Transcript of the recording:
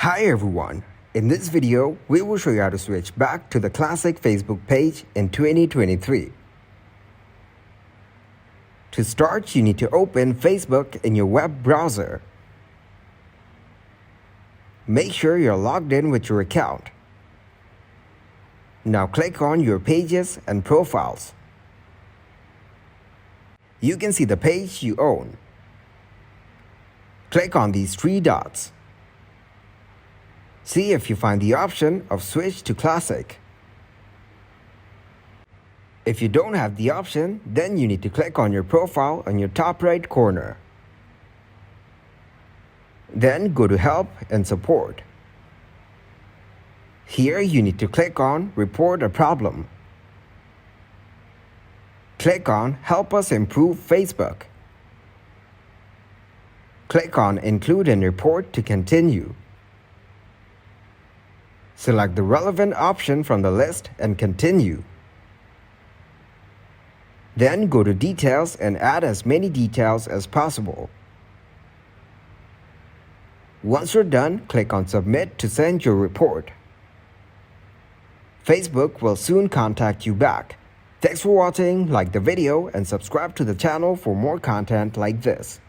Hi everyone, in this video we will show you how to switch back to the classic Facebook page in 2023. To start, you need to open Facebook in your web browser. Make sure you're logged in with your account. Now click on your pages and profiles. You can see the page you own. Click on these three dots. See if you find the option of Switch to Classic. If you don't have the option, then you need to click on your profile on your top right corner. Then go to Help and Support. Here you need to click on Report a Problem. Click on Help us improve Facebook. Click on Include and Report to continue. Select the relevant option from the list and continue. Then go to Details and add as many details as possible. Once you're done, click on Submit to send your report. Facebook will soon contact you back. Thanks for watching, like the video and subscribe to the channel for more content like this.